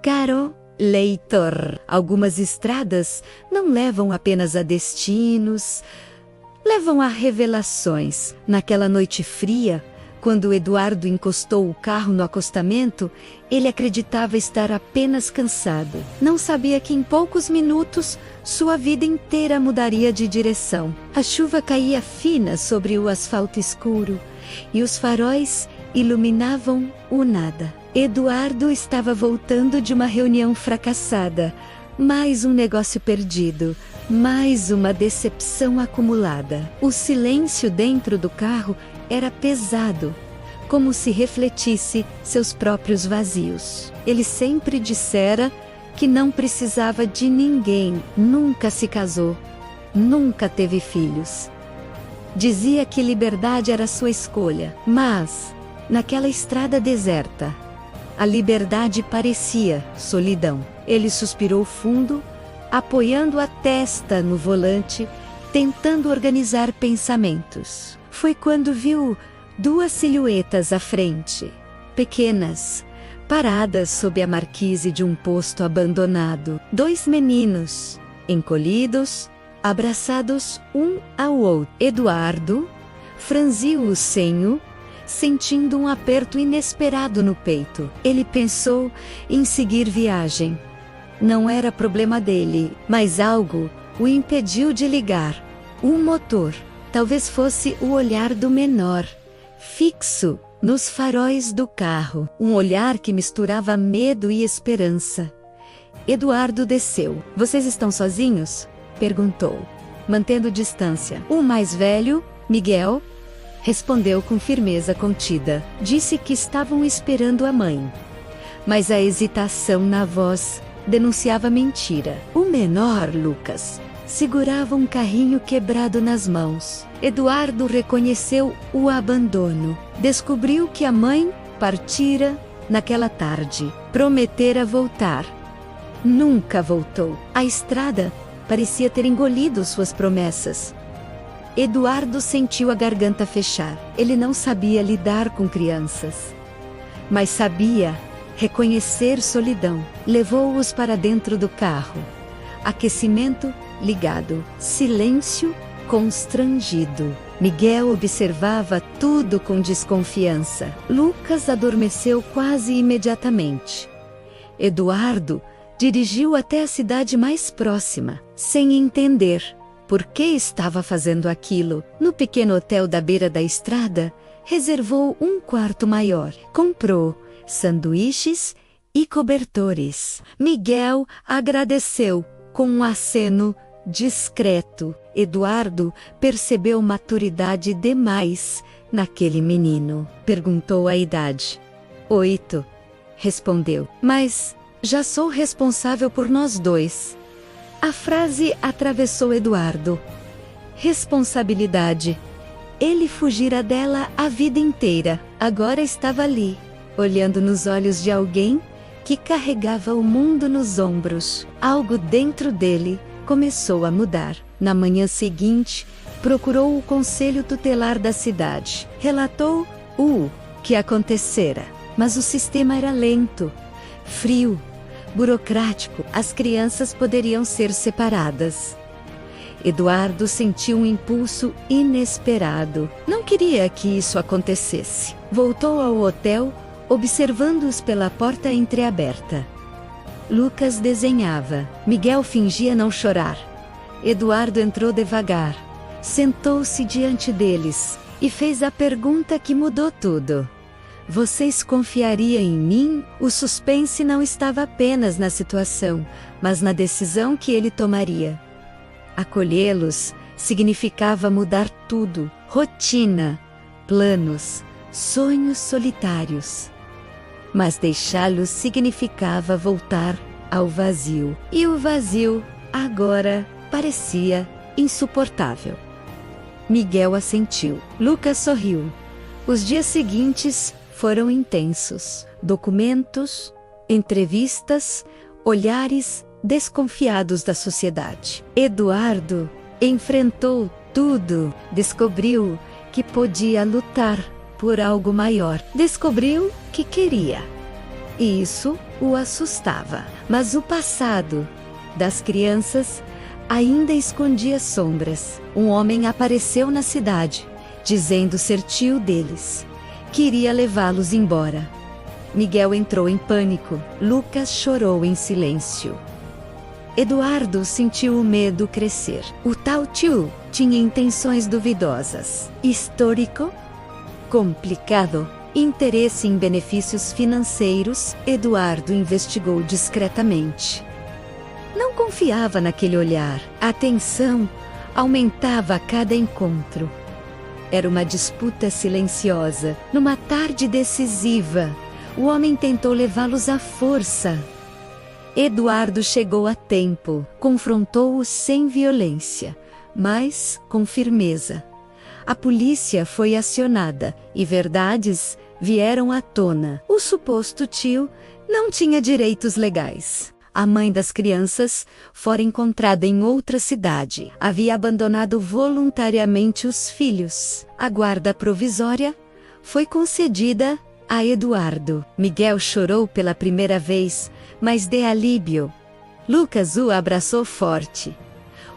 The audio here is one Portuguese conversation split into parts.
Caro leitor, algumas estradas não levam apenas a destinos, levam a revelações. Naquela noite fria, quando Eduardo encostou o carro no acostamento, ele acreditava estar apenas cansado. Não sabia que em poucos minutos sua vida inteira mudaria de direção. A chuva caía fina sobre o asfalto escuro e os faróis iluminavam o nada. Eduardo estava voltando de uma reunião fracassada, mais um negócio perdido, mais uma decepção acumulada. O silêncio dentro do carro era pesado, como se refletisse seus próprios vazios. Ele sempre dissera que não precisava de ninguém, nunca se casou, nunca teve filhos. Dizia que liberdade era sua escolha, mas, naquela estrada deserta, a liberdade parecia solidão. Ele suspirou fundo, apoiando a testa no volante, tentando organizar pensamentos. Foi quando viu duas silhuetas à frente, pequenas, paradas sob a marquise de um posto abandonado. Dois meninos, encolhidos, abraçados um ao outro. Eduardo franziu o senho, sentindo um aperto inesperado no peito. Ele pensou em seguir viagem. Não era problema dele, mas algo o impediu de ligar o motor. Talvez fosse o olhar do menor, fixo nos faróis do carro. Um olhar que misturava medo e esperança. Eduardo desceu. "Vocês estão sozinhos?" perguntou, mantendo distância. O mais velho, Miguel, respondeu com firmeza contida. Disse que estavam esperando a mãe. Mas a hesitação na voz denunciava mentira. O menor, Lucas, segurava um carrinho quebrado nas mãos. Eduardo reconheceu o abandono. Descobriu que a mãe partira naquela tarde. Prometera voltar. Nunca voltou. A estrada parecia ter engolido suas promessas. Eduardo sentiu a garganta fechar. Ele não sabia lidar com crianças, mas sabia reconhecer solidão. Levou-os para dentro do carro. Aquecimento ligado. Silêncio constrangido. Miguel observava tudo com desconfiança. Lucas adormeceu quase imediatamente. Eduardo dirigiu até a cidade mais próxima, sem entender por que estava fazendo aquilo. No pequeno hotel da beira da estrada, reservou um quarto maior. Comprou sanduíches e cobertores. Miguel agradeceu com um aceno discreto. Eduardo percebeu maturidade demais naquele menino. Perguntou a idade. 8, respondeu. Mas já sou responsável por nós dois. A frase atravessou Eduardo. Responsabilidade. Ele fugira dela a vida inteira. Agora estava ali, olhando nos olhos de alguém que carregava o mundo nos ombros. Algo dentro dele começou a mudar. Na manhã seguinte, procurou o conselho tutelar da cidade. Relatou o que acontecera. Mas o sistema era lento, frio, burocrático. As crianças poderiam ser separadas. Eduardo sentiu um impulso inesperado. Não queria que isso acontecesse. Voltou ao hotel, observando-os pela porta entreaberta. Lucas desenhava. Miguel fingia não chorar. Eduardo entrou devagar, sentou-se diante deles e fez a pergunta que mudou tudo. Vocês confiariam em mim? O suspense não estava apenas na situação, mas na decisão que ele tomaria. Acolhê-los significava mudar tudo: rotina, planos, sonhos solitários. Mas deixá-los significava voltar ao vazio. E o vazio, agora, parecia insuportável. Miguel assentiu. Lucas sorriu. Os dias seguintes foram intensos. Documentos, entrevistas, olhares desconfiados da sociedade. Eduardo enfrentou tudo. Descobriu que podia lutar por algo maior. Descobriu que queria e isso o assustava. Mas o passado das crianças ainda escondia sombras. Um homem apareceu na cidade, dizendo ser tio deles. Queria levá-los embora. Miguel entrou em pânico. Lucas chorou em silêncio. Eduardo sentiu o medo crescer. O tal tio tinha intenções duvidosas. Histórico? Complicado. Interesse em benefícios financeiros. Eduardo investigou discretamente. Não confiava naquele olhar. A tensão aumentava a cada encontro. Era uma disputa silenciosa. Numa tarde decisiva, o homem tentou levá-los à força. Eduardo chegou a tempo, confrontou-os sem violência, mas com firmeza. A polícia foi acionada e verdades vieram à tona. O suposto tio não tinha direitos legais. A mãe das crianças fora encontrada em outra cidade. Havia abandonado voluntariamente os filhos. A guarda provisória foi concedida a Eduardo. Miguel chorou pela primeira vez, mas de alívio. Lucas o abraçou forte.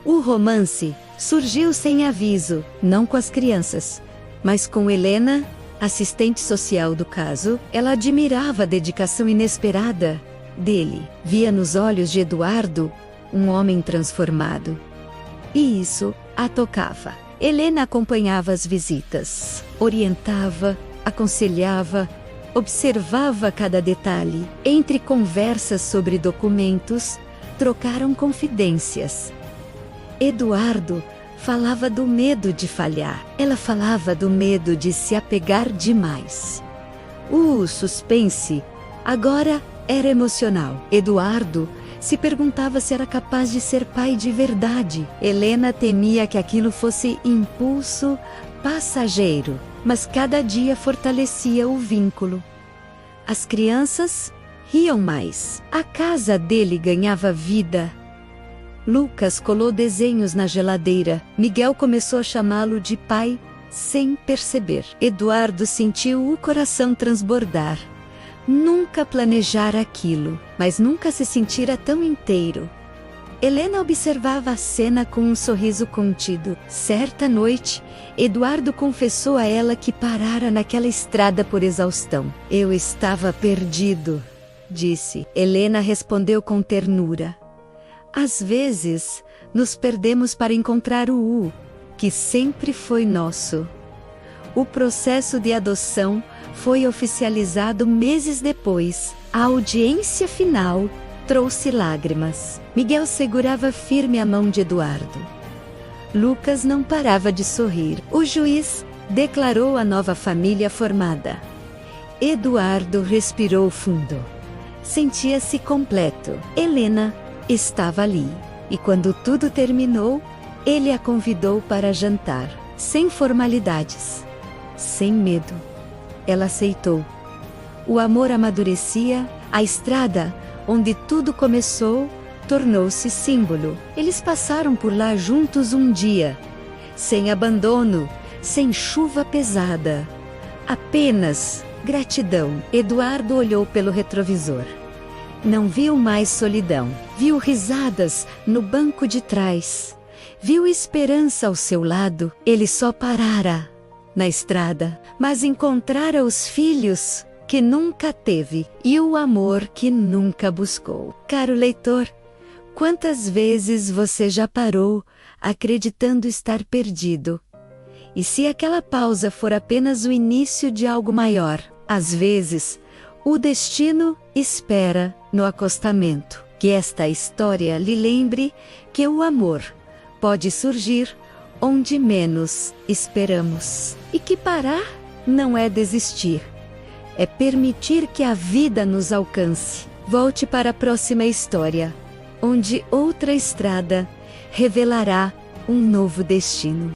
O romance surgiu sem aviso, não com as crianças, mas com Helena, assistente social do caso. Ela admirava a dedicação inesperada dele. Via nos olhos de Eduardo um homem transformado. E isso a tocava. Helena acompanhava as visitas, orientava, aconselhava, observava cada detalhe. Entre conversas sobre documentos, trocaram confidências. Eduardo falava do medo de falhar. Ela falava do medo de se apegar demais. O suspense agora era emocional. Eduardo se perguntava se era capaz de ser pai de verdade. Helena temia que aquilo fosse impulso passageiro, mas cada dia fortalecia o vínculo. As crianças riam mais. A casa dele ganhava vida. Lucas colou desenhos na geladeira. Miguel começou a chamá-lo de pai, sem perceber. Eduardo sentiu o coração transbordar. Nunca planejara aquilo, mas nunca se sentira tão inteiro. Helena observava a cena com um sorriso contido. Certa noite, Eduardo confessou a ela que parara naquela estrada por exaustão. Eu estava perdido, disse. Helena respondeu com ternura. Às vezes, nos perdemos para encontrar o U, que sempre foi nosso. O processo de adoção foi oficializado meses depois. A audiência final trouxe lágrimas. Miguel segurava firme a mão de Eduardo. Lucas não parava de sorrir. O juiz declarou a nova família formada. Eduardo respirou fundo. Sentia-se completo. Helena estava ali. E quando tudo terminou, ele a convidou para jantar. Sem formalidades. Sem medo. Ela aceitou. O amor amadurecia. A estrada onde tudo começou tornou-se símbolo. Eles passaram por lá juntos um dia. Sem abandono, sem chuva pesada. Apenas gratidão. Eduardo olhou pelo retrovisor. Não viu mais solidão. Viu risadas no banco de trás. Viu esperança ao seu lado. Ele só parara na estrada, mas encontrara os filhos que nunca teve e o amor que nunca buscou. Caro leitor, quantas vezes você já parou acreditando estar perdido? E se aquela pausa for apenas o início de algo maior? Às vezes, o destino espera no acostamento. Que esta história lhe lembre que o amor pode surgir onde menos esperamos. E que parar não é desistir. É permitir que a vida nos alcance. Volte para a próxima história, onde outra estrada revelará um novo destino.